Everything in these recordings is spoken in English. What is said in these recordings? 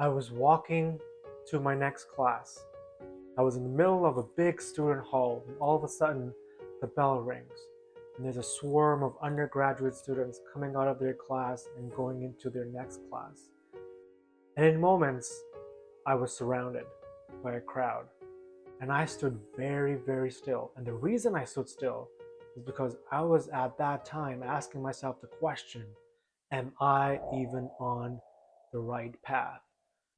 I was walking to my next class. I was in the middle of a big student hall, and all of a sudden, the bell rings, and there's a swarm of undergraduate students coming out of their class and going into their next class. And in moments, I was surrounded by a crowd, and I stood very, very still. And the reason I stood still is because I was at that time asking myself the question, am I even on the right path?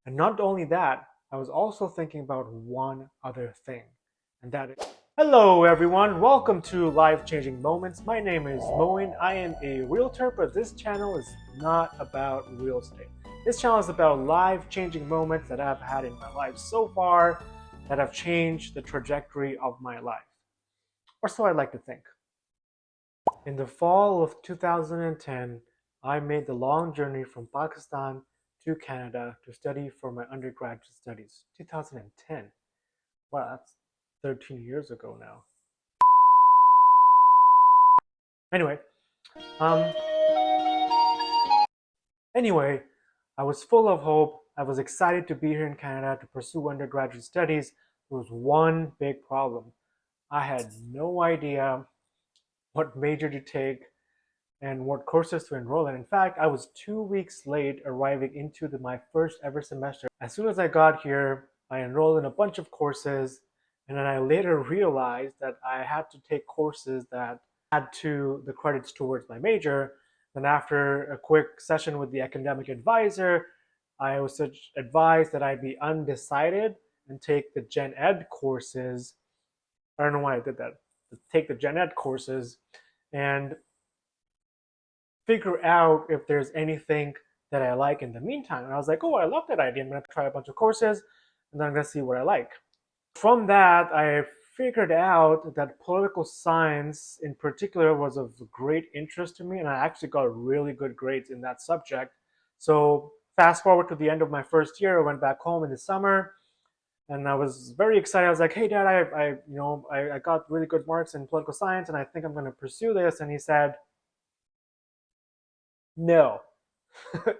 And not only that, I was also thinking about one other thing, and that is hello everyone, welcome to Life Changing Moments. My name is Moin. I am a realtor, but this channel is not about real estate. This channel is about life changing moments that I've had in my life so far that have changed the trajectory of my life. Or so I like to think. In the fall of 2010, I made the long journey from Pakistan to Canada to study for my undergraduate studies. 2010. Wow, that's 13 years ago now. Anyway, um, anyway, I was full of hope. I was excited to be here in Canada to pursue undergraduate studies. There was one big problem. I had no idea what major to take and what courses to enroll in. In fact, I was 2 weeks late arriving into my first ever semester. As soon as I got here, I enrolled in a bunch of courses, and then I later realized that I had to take courses that add to the credits towards my major. Then after a quick session with the academic advisor, I was advised that I'd be undecided and take the Gen Ed courses. I don't know why I did that. Take the Gen Ed courses and figure out if there's anything that I like in the meantime. And I was like, oh, I love that idea. I'm going to try a bunch of courses and then I'm going to see what I like. From that, I figured out that political science in particular was of great interest to me, and I actually got really good grades in that subject. So fast forward to the end of my first year, I went back home in the summer, and I was very excited. I was like, "Hey, Dad, I got really good marks in political science, and I think I'm going to pursue this." And he said, "No,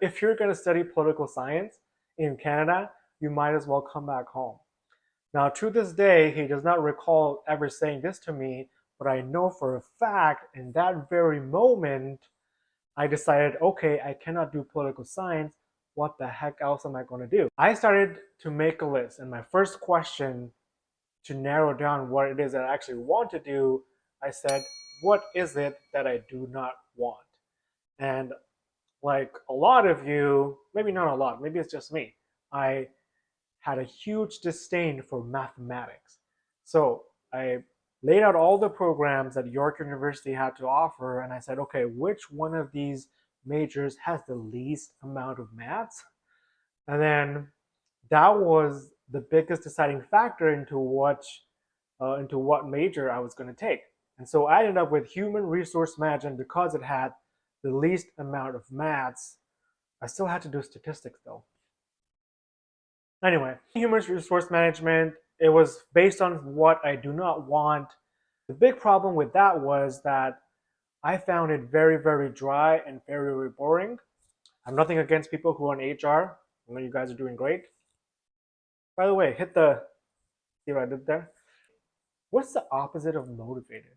if you're going to study political science in Canada, you might as well come back home." Now, to this day, he does not recall ever saying this to me, but I know for a fact in that very moment, I decided, okay, I cannot do political science. What the heck else am I going to do? I started to make a list, and my first question to narrow down what it is that I actually want to do, I said, what is it that I do not want? And like a lot of you, maybe not a lot, maybe it's just me, I had a huge disdain for mathematics. So I laid out all the programs that York University had to offer, and I said, okay, which one of these majors has the least amount of maths? And then that was the biggest deciding factor into what major I was going to take. And so I ended up with human resource management because it had the least amount of maths. I still had to do statistics though. Anyway, human resource management, it was based on what I do not want. The big problem with that was that I found it very, very dry and very, very boring. I'm nothing against people who are in HR. I know you guys are doing great. By the way, see what I did there? What's the opposite of motivated?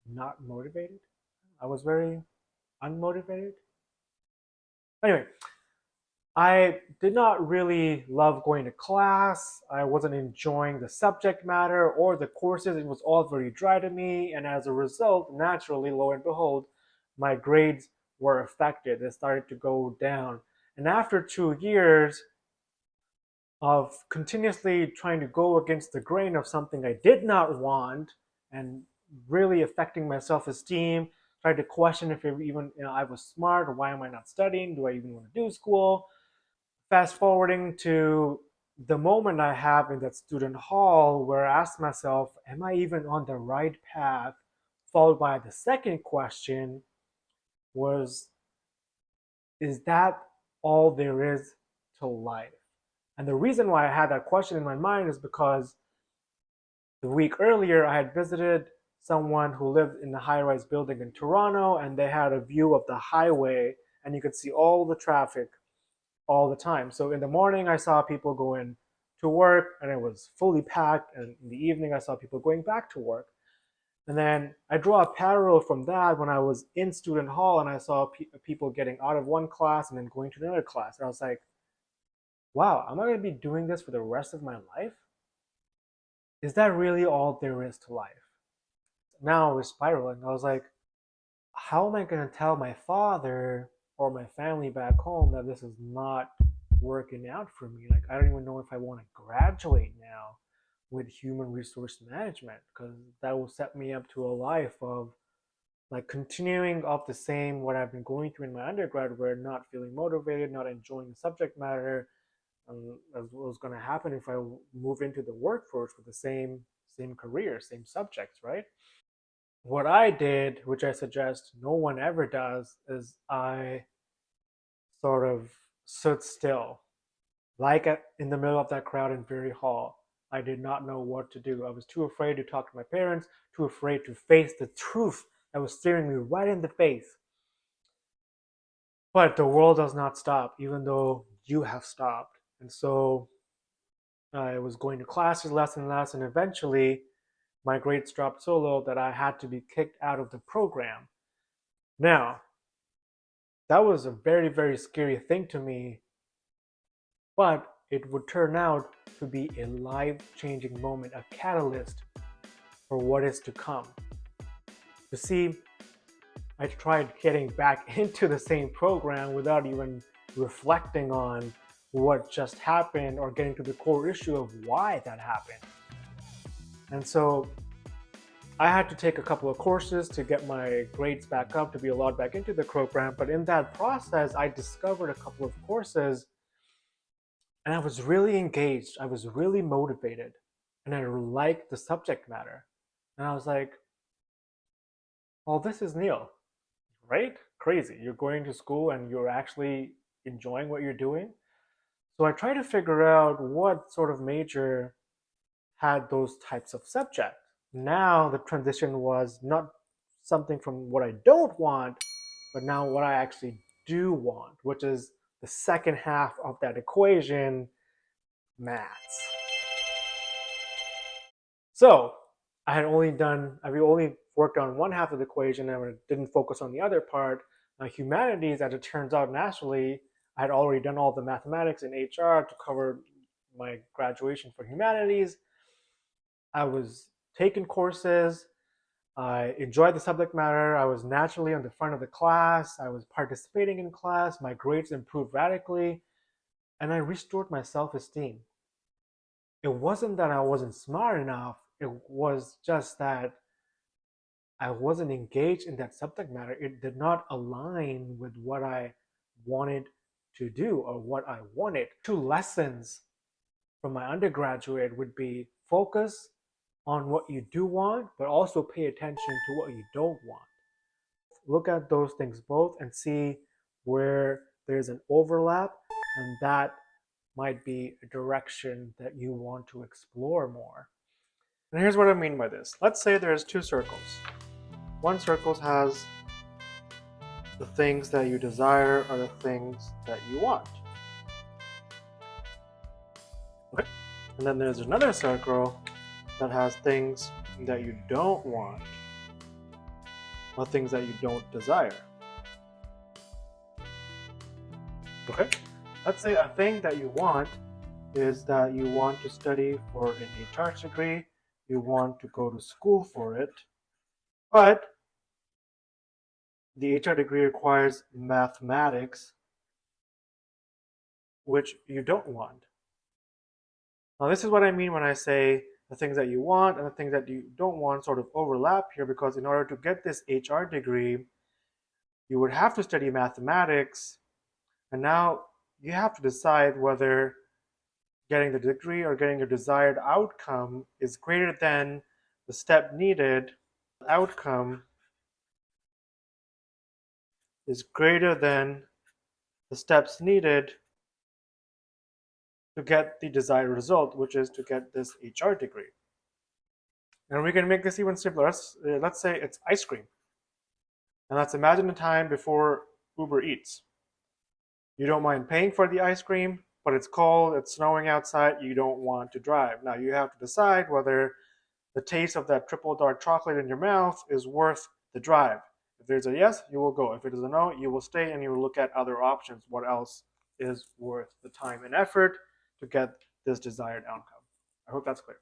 Not motivated? I was very unmotivated. Anyway, I did not really love going to class. I wasn't enjoying the subject matter or the courses. It was all very dry to me. And as a result, naturally, lo and behold, my grades were affected. They started to go down. And after 2 years of continuously trying to go against the grain of something I did not want and really affecting my self-esteem, tried to question if even I was smart or why am I not studying? Do I even want to do school? Fast forwarding to the moment I have in that student hall where I ask myself, am I even on the right path? Followed by the second question was, is that all there is to life? And the reason why I had that question in my mind is because the week earlier I had visited someone who lived in a high-rise building in Toronto, and they had a view of the highway and you could see all the traffic all the time. So in the morning, I saw people going to work and it was fully packed. And in the evening, I saw people going back to work. And then I draw a parallel from that when I was in student hall and I saw people getting out of one class and then going to another class. And I was like, wow, am I going to be doing this for the rest of my life? Is that really all there is to life? Now we're spiraling. I was like, how am I going to tell my father or my family back home that this is not working out for me? Like, I don't even know if I want to graduate now with human resource management because that will set me up to a life of like continuing off the same what I've been going through in my undergrad, where not feeling motivated, not enjoying the subject matter, as was going to happen if I move into the workforce with the same career, same subjects, right? What I did, which I suggest no one ever does, is I sort of stood still, like in the middle of that crowd in Berry Hall. I did not know what to do. I was too afraid to talk to my parents, too afraid to face the truth that was staring me right in the face. But the world does not stop, even though you have stopped. And so I was going to classes less and less, and eventually my grades dropped so low that I had to be kicked out of the program. Now, that was a very, very scary thing to me, but it would turn out to be a life changing moment, a catalyst for what is to come. You see, I tried getting back into the same program without even reflecting on what just happened or getting to the core issue of why that happened. And so I had to take a couple of courses to get my grades back up to be allowed back into the program. But in that process, I discovered a couple of courses and I was really engaged. I was really motivated and I liked the subject matter. And I was like, well, this is Neil, right? Crazy. You're going to school and you're actually enjoying what you're doing. So I tried to figure out what sort of major had those types of subjects. Now the transition was not something from what I don't want, but now what I actually do want, which is the second half of that equation, maths. So I've only worked on one half of the equation and didn't focus on the other part. Humanities, as it turns out naturally, I had already done all the mathematics and HR to cover my graduation for humanities. I was taking courses. I enjoyed the subject matter. I was naturally on the front of the class. I was participating in class. My grades improved radically, and I restored my self esteem. It wasn't that I wasn't smart enough, it was just that I wasn't engaged in that subject matter. It did not align with what I wanted to do or what I wanted. Two lessons from my undergraduate would be focus on what you do want, but also pay attention to what you don't want. Look at those things both and see where there's an overlap, and that might be a direction that you want to explore more. And here's what I mean by this. Let's say there's two circles. One circle has the things that you desire or the things that you want. Okay? And then there's another circle that has things that you don't want or things that you don't desire. Okay? Let's say a thing that you want is that you want to study for an HR degree, you want to go to school for it, but the HR degree requires mathematics, which you don't want. Now, this is what I mean when I say the things that you want and the things that you don't want sort of overlap here, because in order to get this HR degree, you would have to study mathematics, and now you have to decide whether getting the degree or getting your desired outcome is greater than the step needed. Outcome is greater than the steps needed to get the desired result, which is to get this HR degree. And we can make this even simpler. Let's say it's ice cream. And let's imagine a time before Uber Eats. You don't mind paying for the ice cream, but it's cold, it's snowing outside, you don't want to drive. Now you have to decide whether the taste of that triple dark chocolate in your mouth is worth the drive. If there's a yes, you will go. If it is a no, you will stay and you will look at other options. What else is worth the time and effort to get this desired outcome? I hope that's clear.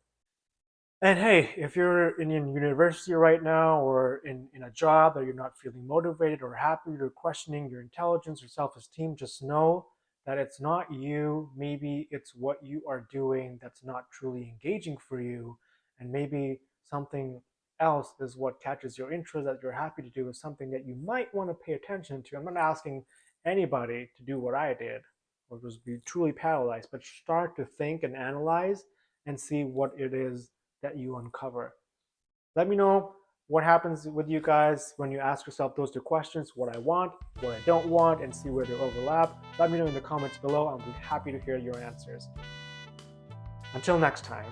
And hey, if you're in university right now or in a job that you're not feeling motivated or happy, you're questioning your intelligence or self esteem, just know that it's not you. Maybe it's what you are doing that's not truly engaging for you. And maybe something else is what catches your interest that you're happy to do, is something that you might want to pay attention to. I'm not asking anybody to do what I did or just be truly paralyzed, but start to think and analyze and see what it is that you uncover. Let me know what happens with you guys when you ask yourself those two questions: what I want, what I don't want, and see where they overlap. Let me know in the comments below. I'll be happy to hear your answers. Until next time.